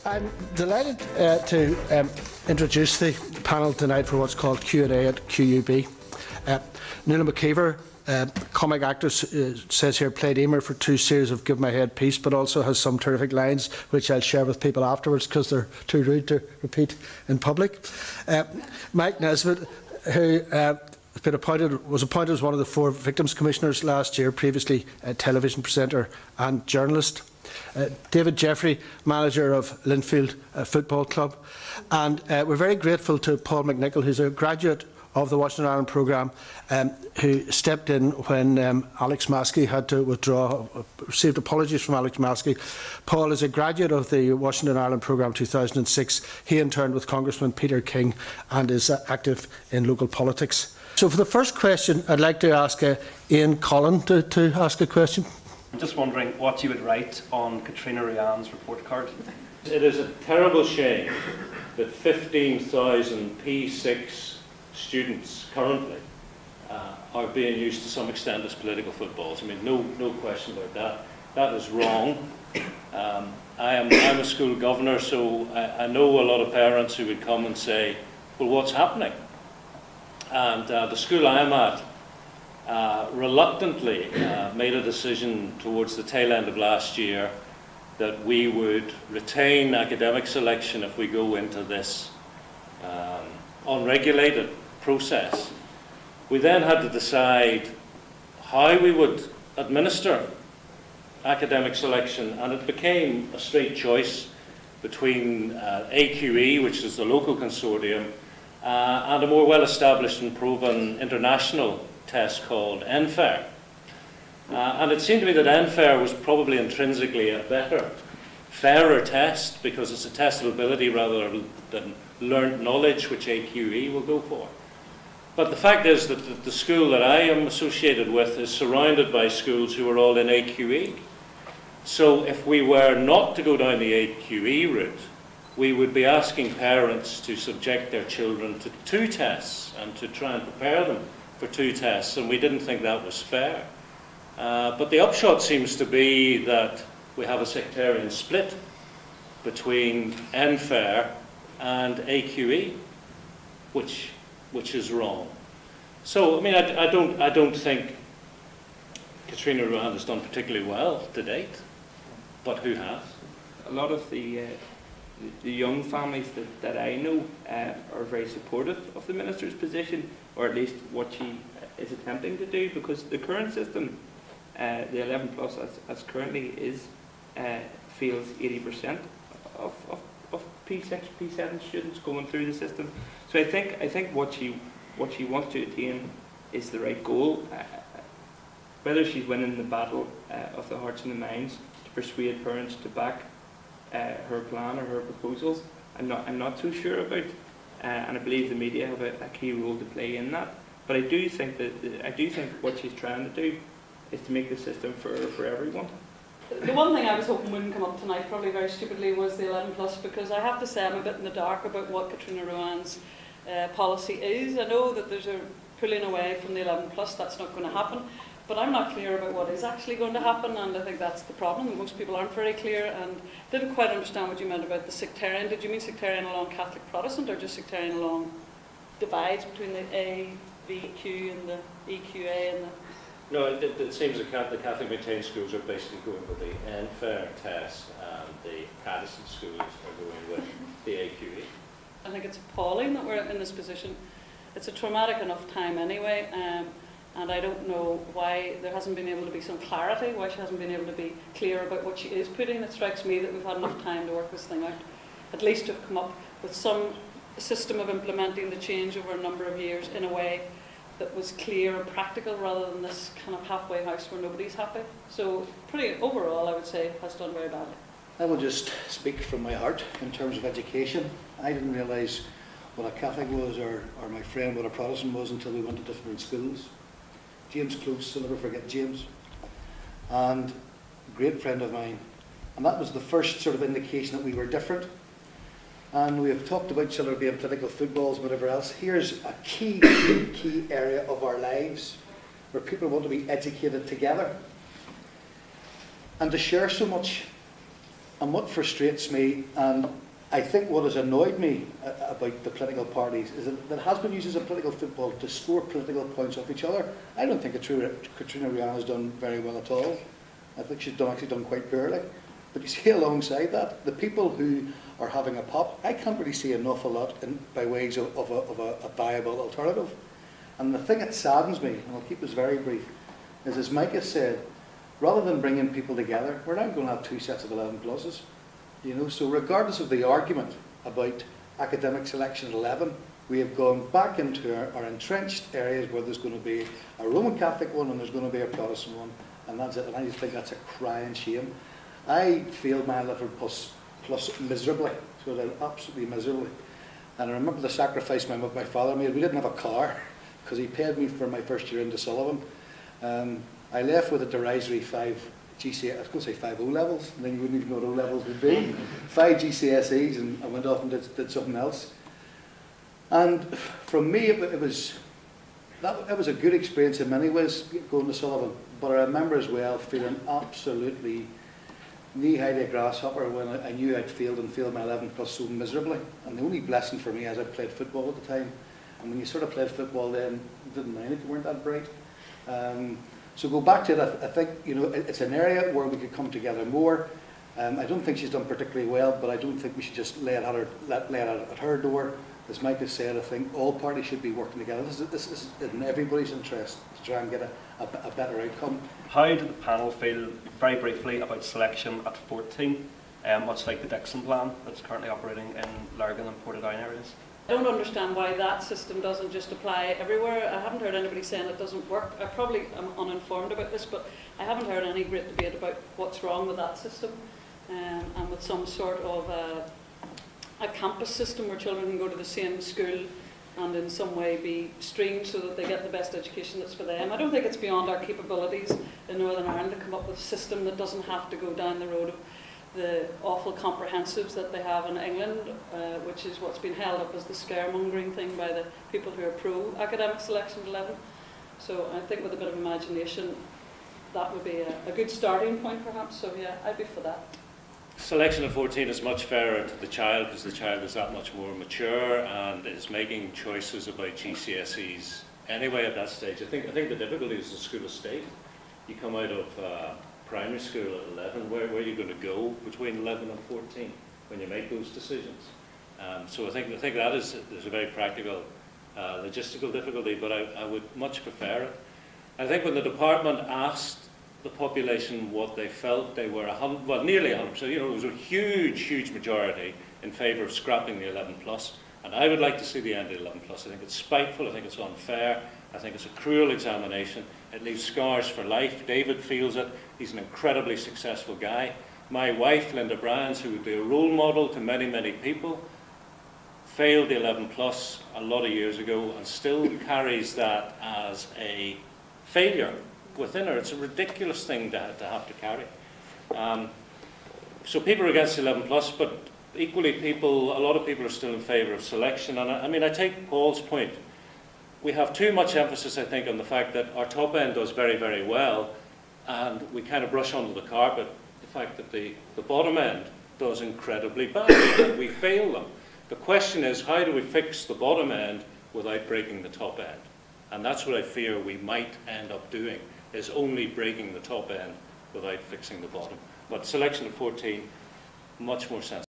I'm delighted to introduce the panel tonight for what's called Q&A at QUB. Nuala McKeever, comic actress, says here, played Emer for 2 series of Give My Head Peace, but also has some terrific lines which I'll share with people afterwards because they're too rude to repeat in public. Mike Nesbitt, who was appointed as one of the 4 Victims Commissioners last year, previously a television presenter and journalist. David Jeffrey, manager of Linfield Football Club. And we're very grateful to Paul McNichol, who's a graduate of the Washington Ireland programme, who stepped in when Alex Maskey had to withdraw, received apologies from Alex Maskey. Paul is a graduate of the Washington Ireland programme 2006. He interned with Congressman Peter King and is active in local politics. So for the first question, I'd like to ask Ian Collin to ask a question. I'm just wondering what you would write on Katrina Ruan's report card. It is a terrible shame that 15,000 P6 students currently are being used to some extent as political footballs. I mean, no question about that. That is wrong. I'm a school governor, so I know a lot of parents who would come and say, well, what's happening? And the school I'm at reluctantly made a decision towards the tail end of last year that we would retain academic selection if we go into this unregulated process. We then had to decide how we would administer academic selection, and it became a straight choice between AQE, which is the local consortium, and a more well-established and proven international test called NFAIR. And it seemed to me that NFAIR was probably intrinsically a better, fairer test because it's a test of ability rather than learned knowledge, which AQE will go for. But the fact is that the school that I am associated with is surrounded by schools who are all in AQE. So if we were not to go down the AQE route, we would be asking parents to subject their children to 2 tests and to try and prepare them for 2 tests, and we didn't think that was fair. But the upshot seems to be that we have a sectarian split between NFAIR and AQE, which is wrong. So, I mean, I don't think Katrina Ruan has done particularly well to date, but who has? A lot of the young families that I know are very supportive of the Minister's position, or at least what she is attempting to do, because the current system, the 11 plus as currently is, feels 80% of P6, P7 students going through the system. So I think what she wants to attain is the right goal. Whether she's winning the battle of the hearts and the minds to persuade parents to back her plan or her proposals, I'm not too sure about, and I believe the media have a key role to play in that. But I do think what she's trying to do is to make the system for everyone. The one thing I was hoping wouldn't come up tonight, probably very stupidly, was the 11 plus, because I have to say I'm a bit in the dark about what Katrina Ruan's policy is. I know that there's a pulling away from the 11 plus, that's not going to happen. But I'm not clear about what is actually going to happen, and I think that's the problem. Most people aren't very clear, and didn't quite understand what you meant about the sectarian. Did you mean sectarian along Catholic Protestant, or just sectarian along divides between the A, V, Q, and the EQA and the... No, it seems that the Catholic maintained schools are basically going with the NFAIR test, and the Protestant schools are going with the AQE. I think it's appalling that we're in this position. It's a traumatic enough time anyway. And I don't know why there hasn't been able to be some clarity, why she hasn't been able to be clear about what she is putting. It strikes me that we've had enough time to work this thing out, at least to have come up with some system of implementing the change over a number of years in a way that was clear and practical, rather than this kind of halfway house where nobody's happy. So pretty overall, I would say, has done very badly. I will just speak from my heart in terms of education. I didn't realise what a Catholic was, or my friend what a Protestant was, until we went to different schools. James Close, I'll never forget James, and a great friend of mine. And that was the first sort of indication that we were different. And we have talked about children being political footballs and whatever else. Here's a key area of our lives where people want to be educated together and to share so much. And what frustrates me, and I think what has annoyed me about the political parties, is that it has been used as a political football to score political points off each other. I don't think Katrina Ryan has done very well at all. I think she's actually done quite poorly. But you see alongside that, the people who are having a pop, I can't really see an awful lot by ways of a viable alternative. And the thing that saddens me, and I'll keep this very brief, is as Mike has said, rather than bringing people together, we're now going to have 2 sets of 11 pluses. You know, so regardless of the argument about academic selection 11, we have gone back into our entrenched areas where there's going to be a Roman Catholic one and there's going to be a Protestant one, and that's it. And I just think that's a crying shame. I failed my 11 plus miserably, so absolutely miserably. And I remember the sacrifice my father made. We didn't have a car because he paid me for my first year into Sullivan. I left with a derisory 5 GCSEs, I was going to say 5 O-levels, and then you wouldn't even know what O-levels would be. 5 GCSEs, and I went off and did something else. And from me, it was a good experience in many ways, going to Sullivan. But I remember as well feeling absolutely knee-high to a grasshopper when I knew I'd failed my 11 plus so miserably. And the only blessing for me is I played football at the time. And when you sort of played football then, you didn't mind if you weren't that bright. So go back to it, I think, you know, it's an area where we could come together more. I don't think she's done particularly well, but I don't think we should just lay it at her door. As Mike has said, I think all parties should be working together. This is in everybody's interest to try and get a better outcome. How did the panel feel, very briefly, about selection at 14, much like the Dixon plan that's currently operating in Lurgan and Portadown areas? I don't understand why that system doesn't just apply everywhere. I haven't heard anybody saying it doesn't work. I probably am uninformed about this, but I haven't heard any great debate about what's wrong with that system, and with some sort of a campus system where children can go to the same school and in some way be streamed so that they get the best education that's for them. I don't think it's beyond our capabilities in Northern Ireland to come up with a system that doesn't have to go down the road of the awful comprehensives that they have in England, which is what's been held up as the scaremongering thing by the people who are pro-academic selection 11. So I think with a bit of imagination, that would be a good starting point perhaps. So yeah, I'd be for that. Selection of 14 is much fairer to the child because the child is that much more mature and is making choices about GCSEs anyway at that stage. I think the difficulty is the school of state. You come out of primary school at 11, where are you going to go between 11 and 14 when you make those decisions? So I think that is a very practical logistical difficulty, but I would much prefer it. I think when the department asked the population what they felt, they were nearly 100%. You know, it was a huge majority in favour of scrapping the 11 plus, and I would like to see the end of the 11 plus. I think it's spiteful. I think it's unfair. I think it's a cruel examination. It leaves scars for life. David feels it. He's an incredibly successful guy. My wife, Linda Bryans, who would be a role model to many people, failed the 11 plus a lot of years ago and still carries that as a failure within her. It's a ridiculous thing to have to carry. So people are against 11 plus, but equally a lot of people are still in favour of selection. And I mean, I take Paul's point. We have too much emphasis, I think, on the fact that our top end does very well, and we kind of brush under the carpet the fact that the bottom end does incredibly badly, and we fail them. The question is, how do we fix the bottom end without breaking the top end? And that's what I fear we might end up doing, is only breaking the top end without fixing the bottom. But selection of 14, much more sensible.